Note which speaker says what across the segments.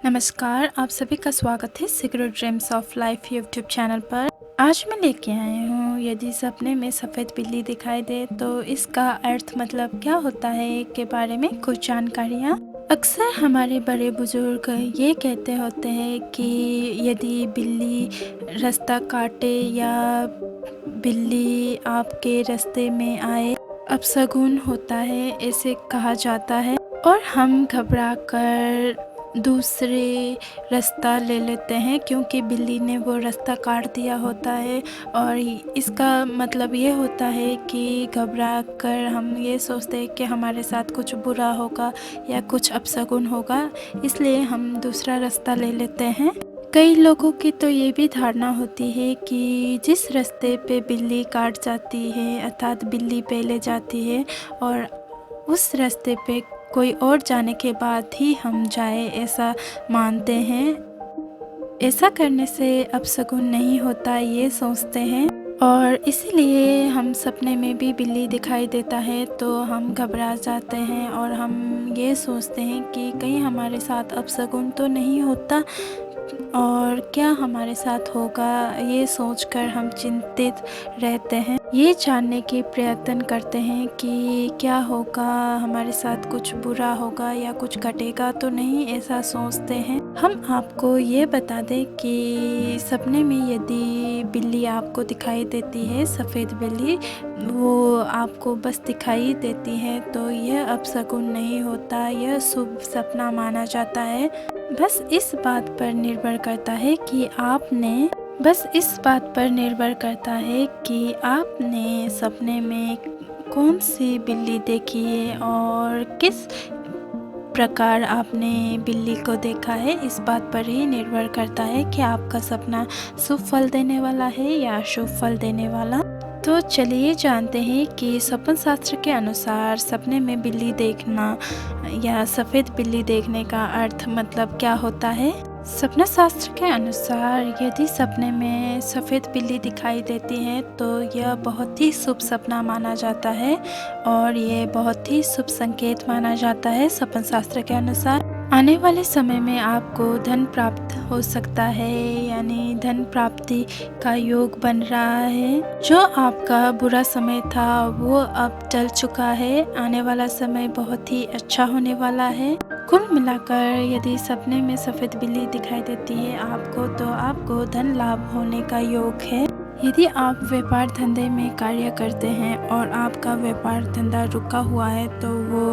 Speaker 1: नमस्कार, आप सभी का स्वागत है secret dreams of life YouTube channel पर। आज मैं लेके आई हूँ, यदि सपने में सफ़ेद बिल्ली दिखाई दे तो इसका अर्थ मतलब क्या होता है के बारे में कुछ जानकारियाँ। अक्सर हमारे बड़े बुजुर्ग ये कहते होते हैं कि यदि बिल्ली रास्ता काटे या बिल्ली आपके रास्ते में आए अपशगुन होता है, ऐसे कहा जाता है और हम घबरा कर दूसरे रास्ता ले लेते हैं क्योंकि बिल्ली ने वो रास्ता काट दिया होता है। और इसका मतलब ये होता है कि घबरा कर हम ये सोचते हैं कि हमारे साथ कुछ बुरा होगा या कुछ अपशगुन होगा, इसलिए हम दूसरा रास्ता ले लेते हैं। कई लोगों की तो ये भी धारणा होती है कि जिस रास्ते पे बिल्ली काट जाती है अर्थात बिल्ली पहले जाती है और उस रास्ते पे कोई और जाने के बाद ही हम जाए, ऐसा मानते हैं। ऐसा करने से अपशगुन नहीं होता ये सोचते हैं और इसीलिए हम सपने में भी बिल्ली दिखाई देता है तो हम घबरा जाते हैं और हम ये सोचते हैं कि कहीं हमारे साथ अपशगुन तो नहीं होता और क्या हमारे साथ होगा, ये सोचकर हम चिंतित रहते हैं। ये जानने की प्रयत्न करते हैं कि क्या होगा, हमारे साथ कुछ बुरा होगा या कुछ घटेगा तो नहीं, ऐसा सोचते हैं। हम आपको ये बता दें कि सपने में यदि बिल्ली आपको दिखाई देती है, सफ़ेद बिल्ली, वो आपको बस दिखाई देती है तो यह अपशगुन नहीं होता, यह शुभ सपना माना जाता है। बस इस बात पर निर्भर करता है कि आपने सपने में कौन सी बिल्ली देखी है और किस प्रकार आपने बिल्ली को देखा है। इस बात पर ही निर्भर करता है कि आपका सपना शुभ फल देने वाला है या अशुभ फल देने वाला। तो चलिए जानते हैं कि सपन शास्त्र के अनुसार सपने में बिल्ली देखना या सफ़ेद बिल्ली देखने का अर्थ मतलब क्या होता है। सपना शास्त्र के अनुसार यदि सपने में सफ़ेद बिल्ली दिखाई देती है तो यह बहुत ही शुभ सपना माना जाता है और ये बहुत ही शुभ संकेत माना जाता है। सपन शास्त्र के अनुसार आने वाले समय में आपको धन प्राप्त हो सकता है, यानी धन प्राप्ति का योग बन रहा है। जो आपका बुरा समय था वो अब टल चुका है, आने वाला समय बहुत ही अच्छा होने वाला है। कुल मिलाकर यदि सपने में सफ़ेद बिल्ली दिखाई देती है आपको तो आपको धन लाभ होने का योग है। यदि आप व्यापार धंधे में कार्य करते हैं और आपका व्यापार धंधा रुका हुआ है तो वो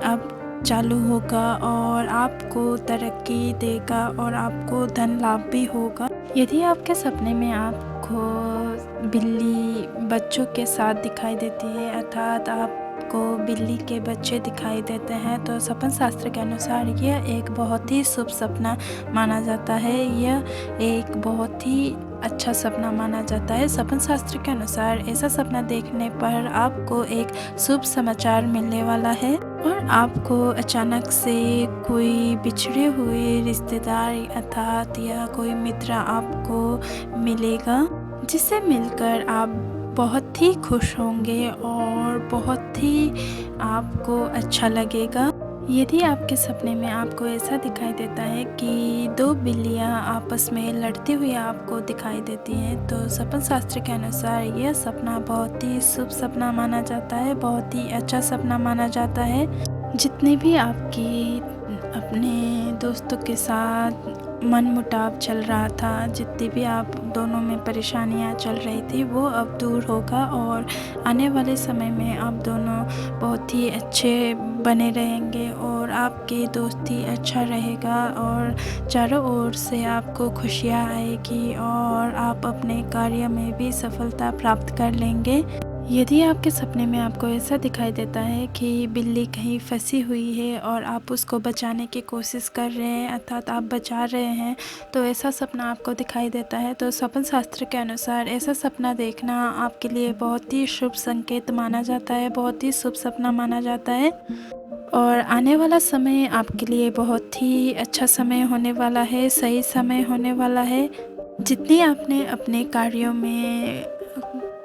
Speaker 1: अब चालू होगा और आपको तरक्की देगा और आपको धन लाभ भी होगा। यदि आपके सपने में आपको बिल्ली बच्चों के साथ दिखाई देती है अर्थात आपको बिल्ली के बच्चे दिखाई देते हैं तो सपन शास्त्र के अनुसार यह एक बहुत ही शुभ सपना माना जाता है, यह एक बहुत ही अच्छा सपना माना जाता है। सपन शास्त्र के अनुसार ऐसा सपना देखने पर आपको एक शुभ समाचार मिलने वाला है और आपको अचानक से कोई बिछड़े हुए रिश्तेदार अर्थात या कोई मित्र आपको मिलेगा, जिससे मिलकर आप बहुत ही खुश होंगे और बहुत ही आपको अच्छा लगेगा। यदि आपके सपने में आपको ऐसा दिखाई देता है कि दो बिल्लियां आपस में लड़ती हुई आपको दिखाई देती हैं तो सपन शास्त्र के अनुसार यह सपना बहुत ही शुभ सपना माना जाता है, बहुत ही अच्छा सपना माना जाता है। जितने भी आपकी अपने दोस्तों के साथ मन मुटाव चल रहा था, जितनी भी आप दोनों में परेशानियां चल रही थी वो अब दूर होगा और आने वाले समय में आप दोनों बहुत ही अच्छे बने रहेंगे और आपकी दोस्ती अच्छा रहेगा और चारों ओर से आपको खुशियां आएगी और आप अपने कार्य में भी सफलता प्राप्त कर लेंगे। यदि आपके सपने में आपको ऐसा दिखाई देता है कि बिल्ली कहीं फंसी हुई है और आप उसको बचाने की कोशिश कर रहे हैं अर्थात आप बचा रहे हैं, तो ऐसा सपना आपको दिखाई देता है तो सपन शास्त्र के अनुसार ऐसा सपना देखना आपके लिए बहुत ही शुभ संकेत माना जाता है, बहुत ही शुभ सपना माना जाता है और आने वाला समय आपके लिए बहुत ही अच्छा समय होने वाला है, सही समय होने वाला है। जितनी आपने अपने कार्यों में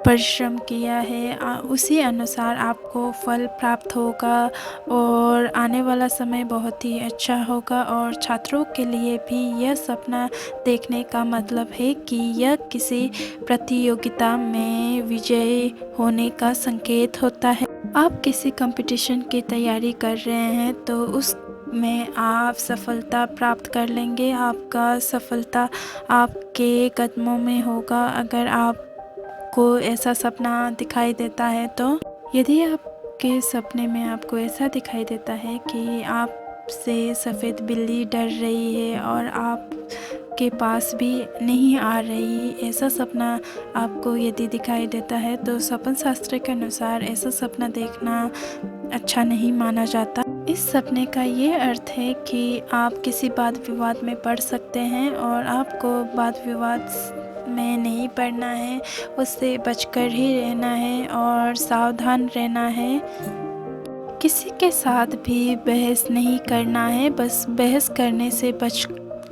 Speaker 1: परिश्रम किया है उसी अनुसार आपको फल प्राप्त होगा और आने वाला समय बहुत ही अच्छा होगा। और छात्रों के लिए भी यह सपना देखने का मतलब है कि यह किसी प्रतियोगिता में विजयी होने का संकेत होता है। आप किसी कंपटीशन की तैयारी कर रहे हैं तो उस में आप सफलता प्राप्त कर लेंगे। आपका सफलता आपके कदमों में होगा अगर आपको ऐसा सपना दिखाई देता है तो। यदि आपके सपने में आपको ऐसा दिखाई देता है कि आपसे सफ़ेद बिल्ली डर रही है और आपके पास भी नहीं आ रही, ऐसा सपना आपको यदि दिखाई देता है तो सपन शास्त्र के अनुसार ऐसा सपना देखना अच्छा नहीं माना जाता। इस सपने का ये अर्थ है कि आप किसी वाद विवाद में पड़ सकते हैं और आपको वाद विवाद में नहीं पड़ना है, उससे बचकर ही रहना है और सावधान रहना है। किसी के साथ भी बहस नहीं करना है, बस बहस करने से बच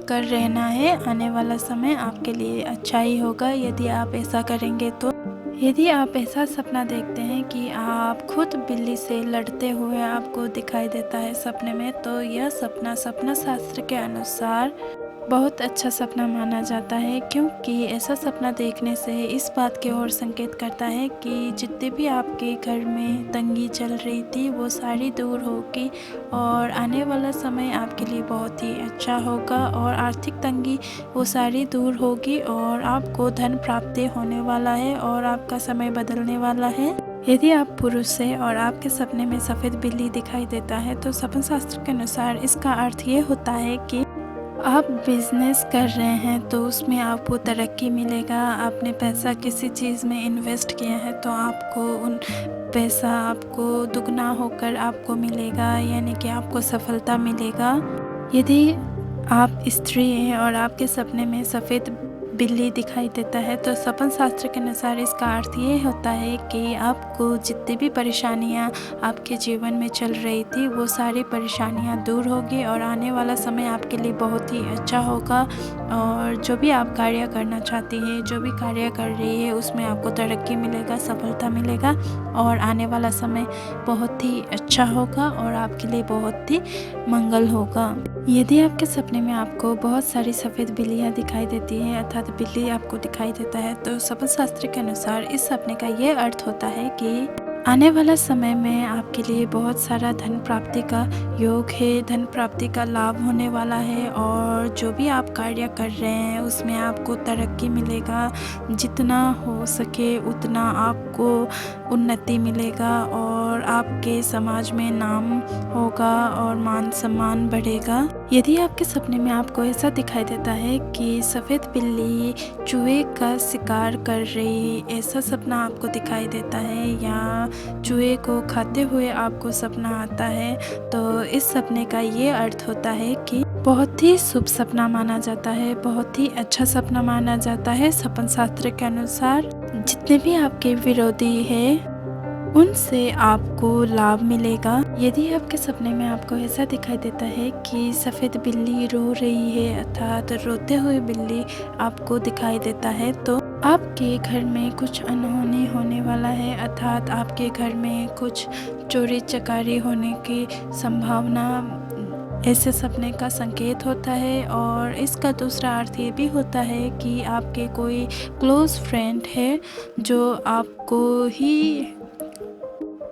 Speaker 1: कर रहना है। आने वाला समय आपके लिए अच्छा ही होगा यदि आप ऐसा करेंगे तो। यदि आप ऐसा सपना देखते हैं कि आप खुद बिल्ली से लड़ते हुए आपको दिखाई देता है सपने में, तो यह सपना शास्त्र के अनुसार बहुत अच्छा सपना माना जाता है, क्योंकि ऐसा सपना देखने से इस बात की ओर संकेत करता है कि जितने भी आपके घर में तंगी चल रही थी वो सारी दूर होगी और आने वाला समय आपके लिए बहुत ही अच्छा होगा और आर्थिक तंगी वो सारी दूर होगी और आपको धन प्राप्ति होने वाला है और आपका समय बदलने वाला है। यदि आप पुरुष हैं और आपके सपने में सफ़ेद बिल्ली दिखाई देता है तो सपन शास्त्र के अनुसार इसका अर्थ ये होता है कि आप बिजनेस कर रहे हैं तो उसमें आपको तरक्की मिलेगा। आपने पैसा किसी चीज़ में इन्वेस्ट किया है तो आपको उन पैसा आपको दुगना होकर आपको मिलेगा, यानी कि आपको सफलता मिलेगा। यदि आप स्त्री हैं और आपके सपने में सफ़ेद बिल्ली दिखाई देता है तो सपन शास्त्र के अनुसार इसका अर्थ ये होता है कि आपको जितनी भी परेशानियां आपके जीवन में चल रही थी वो सारी परेशानियां दूर होगी और आने वाला समय आपके लिए बहुत ही अच्छा होगा। और जो भी आप कार्य करना चाहती हैं, जो भी कार्य कर रही है, उसमें आपको तरक्की मिलेगा, सफलता मिलेगा और आने वाला समय बहुत ही अच्छा होगा और आपके लिए बहुत ही मंगल होगा। यदि आपके सपने में आपको बहुत सारी सफ़ेद बिल्लियाँ दिखाई देती हैं अर्थात बिल्ली आपको दिखाई देता है तो सपन शास्त्र के अनुसार इस सपने का ये अर्थ होता है कि आने वाला समय में आपके लिए बहुत सारा धन प्राप्ति का योग है, धन प्राप्ति का लाभ होने वाला है और जो भी आप कार्य कर रहे हैं उसमें आपको तरक्की मिलेगा। जितना हो सके उतना आपको उन्नति मिलेगा और आपके समाज में नाम होगा और मान सम्मान बढ़ेगा। यदि आपके सपने में आपको ऐसा दिखाई देता है कि सफ़ेद बिल्ली चूहे का शिकार कर रही, ऐसा सपना आपको दिखाई देता है या चूहे को खाते हुए आपको सपना आता है तो इस सपने का ये अर्थ होता है कि बहुत ही शुभ सपना माना जाता है, बहुत ही अच्छा सपना माना जाता है। सपन शास्त्र के अनुसार जितने भी आपके विरोधी हैं उनसे आपको लाभ मिलेगा। यदि आपके सपने में आपको ऐसा दिखाई देता है कि सफ़ेद बिल्ली रो रही है अर्थात रोते हुए बिल्ली आपको दिखाई देता है तो आपके घर में कुछ अनहोनी होने वाला है अर्थात आपके घर में कुछ चोरी चकारी होने की संभावना ऐसे सपने का संकेत होता है। और इसका दूसरा अर्थ ये भी होता है कि आपके कोई क्लोज़ फ्रेंड है जो आपको ही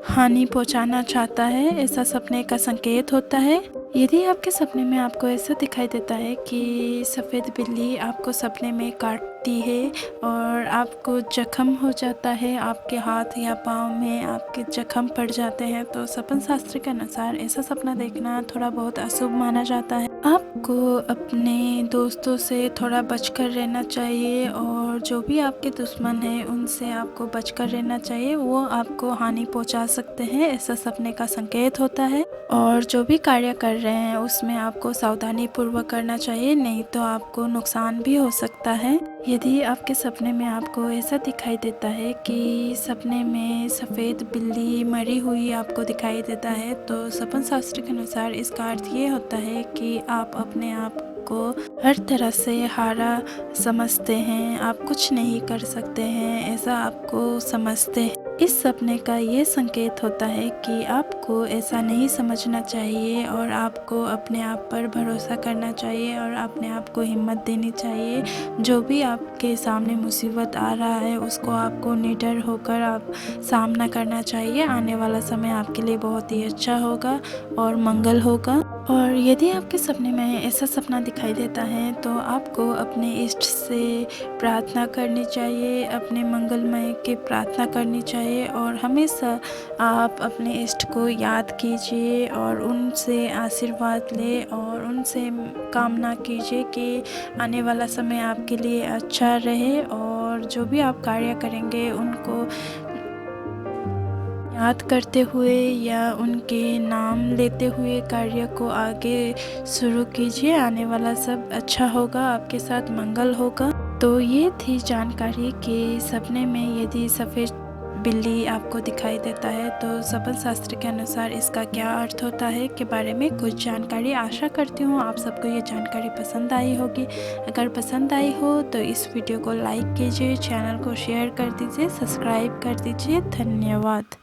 Speaker 1: हानि पहुंचाना चाहता है, ऐसा सपने का संकेत होता है। यदि आपके सपने में आपको ऐसा दिखाई देता है कि सफ़ेद बिल्ली आपको सपने में काटती है और आपको जख्म हो जाता है, आपके हाथ या पाँव में आपके जख्म पड़ जाते हैं तो सपन शास्त्र के अनुसार ऐसा सपना देखना थोड़ा बहुत अशुभ माना जाता है। आपको अपने दोस्तों से थोड़ा बचकर रहना चाहिए और जो भी आपके दुश्मन हैं उनसे आपको बचकर रहना चाहिए, वो आपको हानि पहुंचा सकते हैं, ऐसा सपने का संकेत होता है। और जो भी कार्य कर रहे हैं उसमें आपको सावधानी पूर्वक करना चाहिए, नहीं तो आपको नुकसान भी हो सकता है। यदि आपके सपने में आपको ऐसा दिखाई देता है कि सपने में सफ़ेद बिल्ली मरी हुई आपको दिखाई देता है, तो सपन शास्त्र के अनुसार इसका अर्थ ये होता है कि आप अपने आप को हर तरह से हारा समझते हैं, आप कुछ नहीं कर सकते हैं, ऐसा आपको समझते हैं। इस सपने का ये संकेत होता है कि आपको ऐसा नहीं समझना चाहिए और आपको अपने आप पर भरोसा करना चाहिए और अपने आप को हिम्मत देनी चाहिए। जो भी आपके सामने मुसीबत आ रहा है उसको आपको निडर होकर आप सामना करना चाहिए। आने वाला समय आपके लिए बहुत ही अच्छा होगा और मंगल होगा। और यदि आपके सपने में ऐसा सपना दिखाई देता है तो आपको अपने इष्ट से प्रार्थना करनी चाहिए, अपने मंगलमय की प्रार्थना करनी चाहिए और हमेशा आप अपने इष्ट को याद कीजिए और उनसे आशीर्वाद लें और उनसे कामना कीजिए कि आने वाला समय आपके लिए अच्छा रहे और जो भी आप कार्य करेंगे उनको याद करते हुए या उनके नाम लेते हुए कार्य को आगे शुरू कीजिए। आने वाला सब अच्छा होगा, आपके साथ मंगल होगा। तो ये थी जानकारी कि सपने में यदि सफ़ेद बिल्ली आपको दिखाई देता है तो सपन शास्त्र के अनुसार इसका क्या अर्थ होता है के बारे में कुछ जानकारी। आशा करती हूँ आप सबको ये जानकारी पसंद आई होगी। अगर पसंद आई हो तो इस वीडियो को लाइक कीजिए, चैनल को शेयर कर दीजिए, सब्सक्राइब कर दीजिए। धन्यवाद।